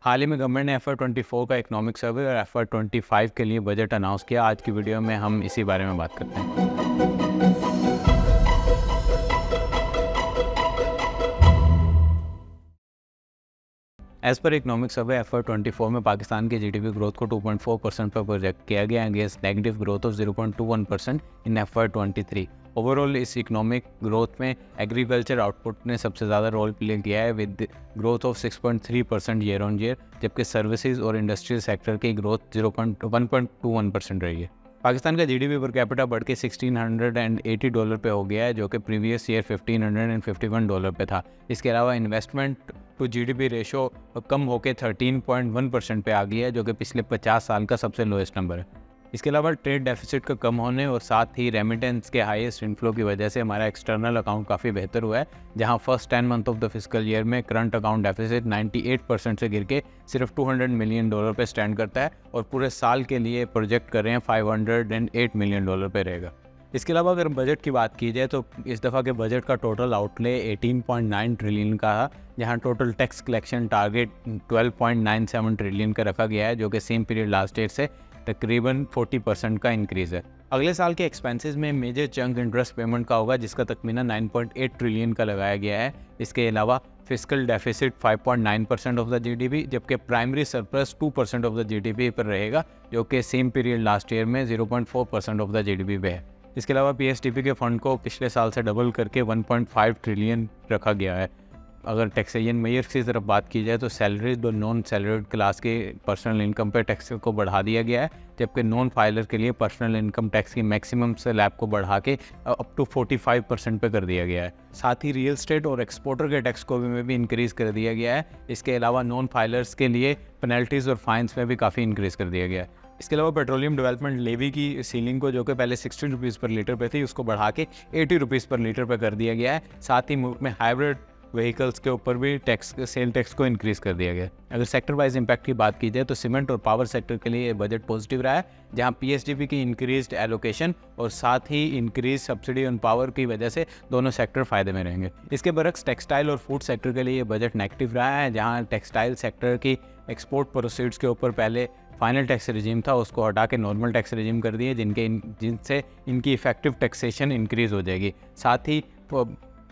हाल ही में गवर्नमेंट ने FY24 का इकोनॉमिक सर्वे और FY25 के लिए बजट अनाउंस किया। आज की वीडियो में हम इसी बारे में बात करते हैं। As per economic survey FY24 में पाकिस्तान की GDP ग्रोथ को 2.4% पर प्रोजेक्ट किया गया against negative growth of 0.21% in FY23। Overall इस इकोनॉमिक ग्रोथ में एग्रीकल्चर आउटपुट ने सबसे ज़्यादा रोल प्ले किया है with growth of 6.3% year on year, जबकि सर्विसेज और इंडस्ट्रियल सेक्टर की ग्रोथ 1.21% रही है। पाकिस्तान का GDP पर कैपिटा बढ़ के $1680 पे हो गया है, जो कि प्रीवियस ईयर $1551 पे था। इसके अलावा इन्वेस्टमेंट टू GDP रेशो कम होकर 13.1% पे आ गया है, जो कि पिछले 50 साल का सबसे लोएस्ट नंबर है। इसके अलावा ट्रेड डेफिसिट का कम होने और साथ ही रेमिटेंस के हाईएस्ट इनफ्लो की वजह से हमारा एक्सटर्नल अकाउंट काफ़ी बेहतर हुआ है, जहां first 10 month of the fiscal year में करंट अकाउंट डेफिसिट 98% से गिर के सिर्फ $200 मिलियन पे स्टैंड करता है और पूरे साल के लिए प्रोजेक्ट कर रहे हैं $508 मिलियन पे रहेगा। इसके अलावा अगर बजट की बात की जाए तो इस दफ़ा के बजट का टोटल आउटले 18.9 ट्रिलियन का है, जहां total tax collection target 12.97 trillion का रखा गया है, जो कि सेम पीरियड लास्ट ईयर से तकरीबन 40% का इंक्रीज़ है। अगले साल के एक्सपेंसेस में मेजर चंक इंटरेस्ट पेमेंट का होगा, जिसका तखमीना 9.8 ट्रिलियन का लगाया गया है। इसके अलावा fiscal deficit 5.9% of the GDP, जबकि primary surplus 2% of the GDP पर रहेगा, जो कि सेम पीरियड लास्ट ईयर में 0.4% ऑफ द GDP पे है। इसके अलावा PSDP के फंड को पिछले साल से डबल करके 1.5 ट्रिलियन रखा गया है। अगर टैक्सेशन मेजर्स की तरफ बात की जाए तो सैलरीज और नॉन सैलरीड क्लास के पर्सनल इनकम पे टैक्स को बढ़ा दिया गया है, जबकि नॉन फाइलर के लिए पर्सनल इनकम टैक्स की मैक्सिमम स्लैब को बढ़ा के अप टू 45% पे कर दिया गया है। साथ ही रियल स्टेट और एक्सपोर्टर के टैक्स को भी इंक्रीज़ कर दिया गया है। इसके अलावा नॉन फाइलर्स के लिए पेनल्टीज़ और फाइन्स में भी काफ़ी इंक्रीज़ कर दिया गया है। इसके अलावा पेट्रोलियम डेवलपमेंट लेवी की सीलिंग को, जो कि पहले 60 रुपीज़ पर लीटर पे थी, उसको बढ़ा के 80 रुपीज़ पर लीटर पे कर दिया गया है। साथ ही मुल्क में हाइब्रिड व्हीकल्स के ऊपर भी सेल टैक्स को इंक्रीज़ कर दिया गया। अगर सेक्टर वाइज इम्पैक्ट की बात की जाए तो सीमेंट और पावर सेक्टर के लिए बजट पॉजिटिव रहा है, जहां PSDP की इंक्रीज्ड एलोकेशन और साथ ही इंक्रीज सब्सिडी ऑन पावर की वजह से दोनों सेक्टर फ़ायदे में रहेंगे। इसके बरक्स टेक्सटाइल और फूड सेक्टर के लिए बजट नेगेटिव रहा है, जहाँ टेक्सटाइल सेक्टर की एक्सपोर्ट प्रोसीड्स के ऊपर पहले फाइनल टैक्स रिजीम था, उसको हटा के नॉर्मल टैक्स रिजीम कर दिए, जिनसे इनकी इफेक्टिव टैक्सेशन इंक्रीज़ हो जाएगी। साथ ही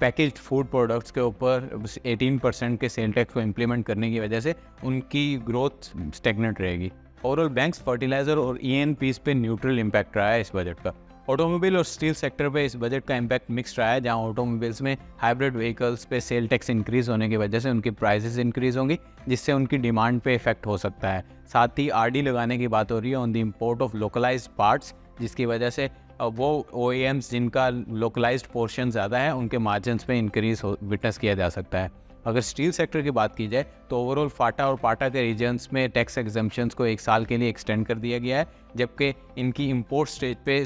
पैकेज्ड फूड प्रोडक्ट्स के ऊपर 18% के सेल टैक्स को इम्प्लीमेंट करने की वजह से उनकी ग्रोथ स्टेगनेंट रहेगी। ओवरऑल बैंक्स, फर्टिलाइज़र और ENPs पे न्यूट्रल इम्पैक्ट रहा है इस बजट का। ऑटोमोबाइल और स्टील सेक्टर पे इस बजट का इम्पैक्ट मिक्स रहा है, जहां ऑटोमोबाइल्स में हाइब्रिड व्हीकल्स पे सेल टैक्स इंक्रीज़ होने की वजह से उनकी प्राइसेस इंक्रीज़ होंगी, जिससे उनकी डिमांड पे इफेक्ट हो सकता है। साथ ही RD लगाने की बात हो रही है on the import of localized parts, जिसकी वजह से वो OEMs जिनका लोकलाइज्ड पोर्शन ज़्यादा है, उनके मार्जिन्स पे इंक्रीज़ विटनेस किया जा सकता है। अगर स्टील सेक्टर की बात की जाए तो ओवरऑल फाटा और पाटा के रीजन्स में टैक्स एग्जम्पशंस को 1 साल के लिए एक्सटेंड कर दिया गया है, जबकि इनकी इंपोर्ट स्टेज पे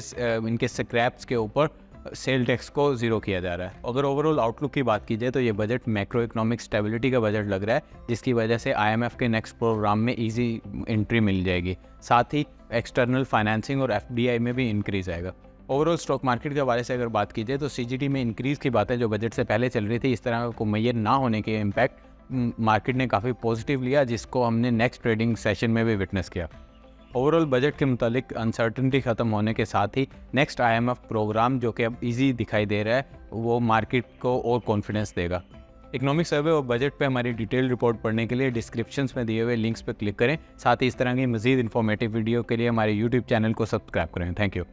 इनके स्क्रैप्स के ऊपर सेल टैक्स को ज़ीरो किया जा रहा है। अगर ओवरऑल आउटलुक की बात की जाए तो ये बजट मैक्रो इकोनॉमिक स्टेबिलिटी का बजट लग रहा है, जिसकी वजह से IMF के नेक्स्ट प्रोग्राम में ईजी एंट्री मिल जाएगी। साथ ही एक्सटर्नल फाइनेंसिंग और FDI में भी इंक्रीज़ आएगा। ओवरऑल स्टॉक मार्केट के हवाले से अगर बात की जाए तो CGT में इंक्रीज़ की बातें जो बजट से पहले चल रही थी, इस तरह को मुय्यर ना होने के इम्पैक्ट मार्केट ने काफ़ी पॉजिटिव लिया, जिसको हमने नेक्स्ट ट्रेडिंग सेशन में भी विटनेस किया। ओवरऑल बजट के मुतालिक अनसर्टनिटी ख़त्म होने के साथ ही नेक्स्ट IMF प्रोग्राम, जो कि अब ईजी दिखाई दे रहा है, वो मार्केट को और कॉन्फिडेंस देगा। इकोनॉमिक सर्वे और बजट पे हमारी डिटेल रिपोर्ट पढ़ने के लिए डिस्क्रिप्शंस में दिए हुए लिंक्स पर क्लिक करें। साथ ही इस तरह की मज़ीद इन्फॉर्मेटिव वीडियो के लिए हमारे YouTube चैनल को सब्सक्राइब करें। Thank you.